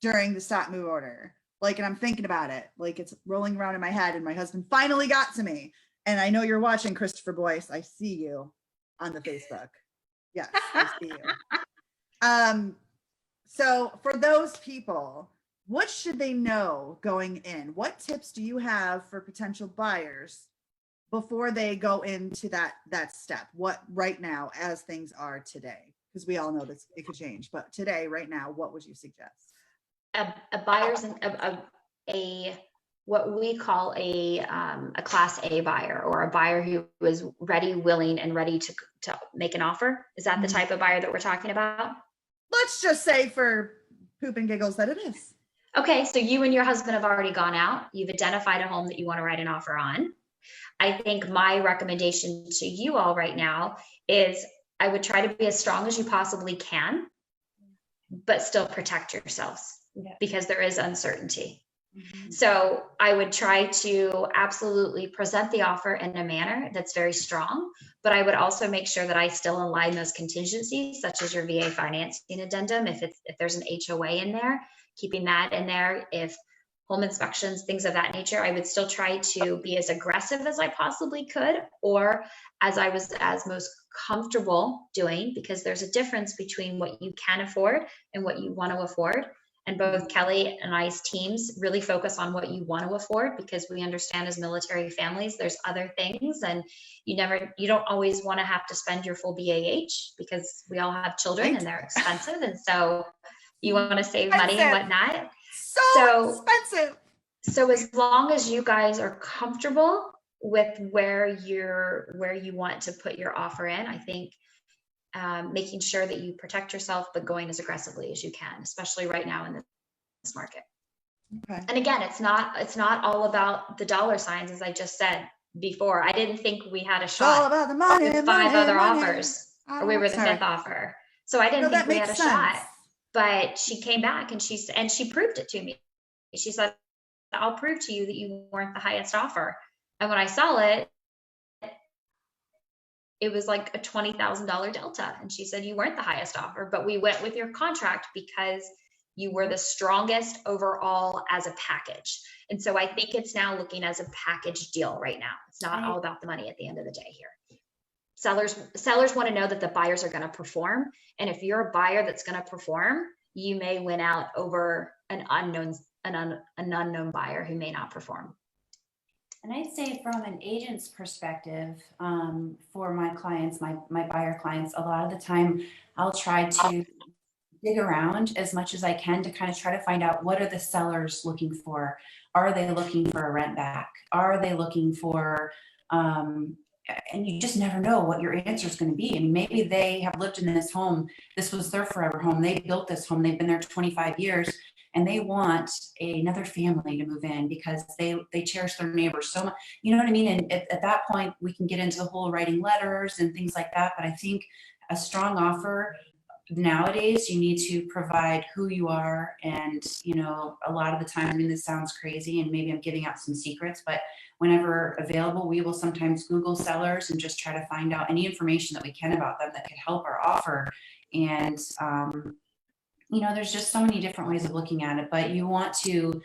during the stop move order. Like, and I'm thinking about it, like it's rolling around in my head, and my husband finally got to me. And I know you're watching, Christopher Boyce. I see you on the Facebook. Yes, I see you. So for those people, what should they know going in? What tips do you have for potential buyers before they go into that step? What right now, as things are today? because we all know this, it could change. But today, right now, what would you suggest? A buyer's what we call a class A buyer, or a buyer who is ready, willing, and ready to make an offer. Is that the type of buyer that we're talking about? Let's just say for poop and giggles that it is. Okay, so you and your husband have already gone out. You've identified a home that you want to write an offer on. I think my recommendation to you all right now is I would try to be as strong as you possibly can, but still protect yourselves because there is uncertainty. So I would try to absolutely present the offer in a manner that's very strong, but I would also make sure that I still align those contingencies, such as your VA financing addendum. If there's an HOA in there, keeping that in there. If home inspections, things of that nature, I would still try to be as aggressive as I possibly could, or as I was as most comfortable doing, because there's a difference between what you can afford and what you want to afford. And both Kelly and I's teams really focus on what you want to afford, because we understand as military families, there's other things, and you don't always want to have to spend your full BAH, because we all have children and they're expensive. And so you want to save money and whatnot. So expensive. So as long as you guys are comfortable with where you want to put your offer in, I think making sure that you protect yourself, but going as aggressively as you can, especially right now in this market. Okay. And again, it's not all about the dollar signs, as I just said before. I didn't think we had a shot. It's all about the money, with five other offers, or we were the fifth offer. So I didn't think we had a shot. But she came back and she proved it to me. She said, I'll prove to you that you weren't the highest offer. And when I saw it, it was like a $20,000 delta. And she said, you weren't the highest offer, but we went with your contract because you were the strongest overall as a package. And so I think it's now looking as a package deal right now. It's not all about the money at the end of the day here. Sellers want to know that the buyers are going to perform. And if you're a buyer that's going to perform, you may win out over an unknown buyer who may not perform. And I'd say from an agent's perspective, for my clients, my buyer clients, a lot of the time I'll try to dig around as much as I can to kind of try to find out, what are the sellers looking for? Are they looking for a rent back? Are they looking for, and you just never know what your answer is going to be. I mean, maybe they have lived in this home. This was their forever home. They built this home. They've been there 25 years. And they want another family to move in because they cherish their neighbors so much. You know what I mean? And at that point, we can get into the whole writing letters and things like that. But I think a strong offer nowadays, you need to provide who you are. And, you know, a lot of the time, I mean, this sounds crazy and maybe I'm giving out some secrets, but whenever available, we will sometimes Google sellers and just try to find out any information that we can about them that could help our offer. And, you know, there's just so many different ways of looking at it, but you want to,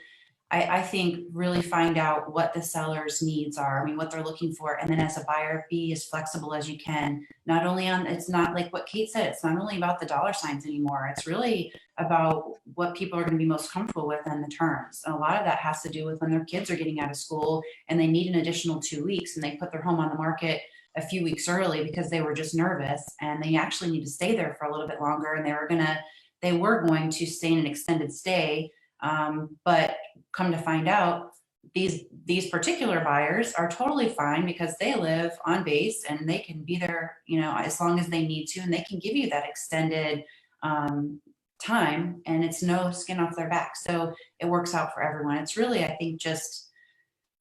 I think, really find out what the seller's needs are. I mean, what they're looking for. And then as a buyer, be as flexible as you can. Not only on, it's not like what Kate said, it's not only about the dollar signs anymore. It's really about what people are going to be most comfortable with and the terms. And a lot of that has to do with when their kids are getting out of school and they need an additional 2 weeks and they put their home on the market a few weeks early because they were just nervous and they actually need to stay there for a little bit longer. And they were going to stay in an extended stay. But come to find out, these particular buyers are totally fine because they live on base and they can be there, you know, as long as they need to, and they can give you that extended time, and it's no skin off their back. So it works out for everyone. It's really, I think, just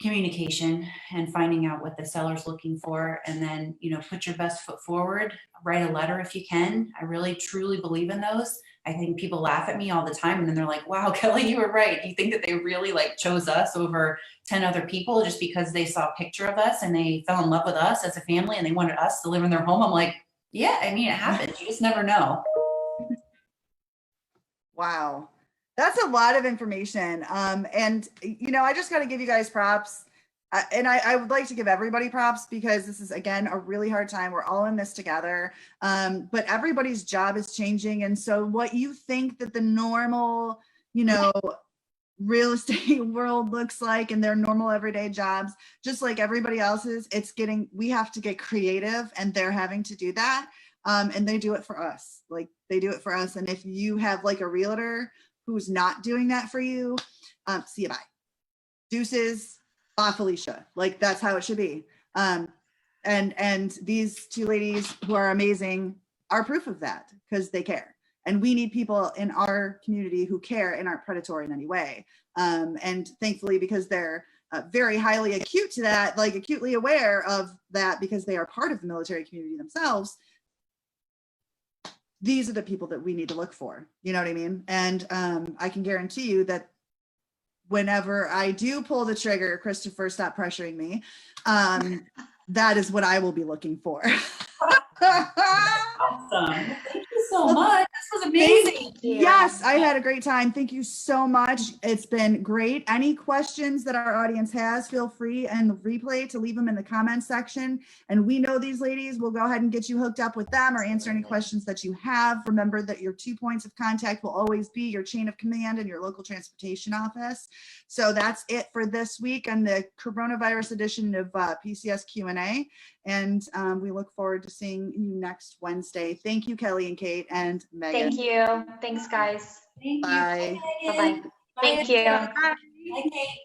communication and finding out what the seller's looking for, and then, you know, put your best foot forward. Write a letter if you can. I really truly believe in those. I think people laugh at me all the time and then they're like, wow, Kelly, you were right. Do you think that they really like chose us over 10 other people just because they saw a picture of us and they fell in love with us as a family and they wanted us to live in their home? I'm like, yeah, I mean, it happens. You just never know. Wow. That's a lot of information. And, you know, I just got to give you guys props. And I would like to give everybody props because this is, again, a really hard time. We're all in this together, but everybody's job is changing. And so what you think that the normal, you know, real estate world looks like in their normal everyday jobs, just like everybody else's, we have to get creative, and they're having to do that. And they do it for us. Like they do it for us. And if you have like a realtor who's not doing that for you, see you bye. Deuces, Felicia. Like that's how it should be. And these two ladies who are amazing are proof of that because they care. And we need people in our community who care and aren't predatory in any way. And thankfully, because they're very highly acute to that, like acutely aware of that because they are part of the military community themselves, these are the people that we need to look for. You know what I mean? And I can guarantee you that whenever I do pull the trigger, Christopher, stop pressuring me. That is what I will be looking for. Awesome. Thank you so much. This was amazing. Yes, I had a great time. Thank you so much. It's been great. Any questions that our audience has, feel free and the replay to leave them in the comments section. And we know these ladies. We'll go ahead and get you hooked up with them or answer any questions that you have. Remember that your 2 points of contact will always be your chain of command and your local transportation office. So that's it for this week on the coronavirus edition of PCS Q&A. And we look forward to seeing you next Wednesday. Thank you, Kelly and Kate and Megan. Thank you. Thanks, guys. Thank you. Bye. Bye-bye. Thank you. Bye, Kate.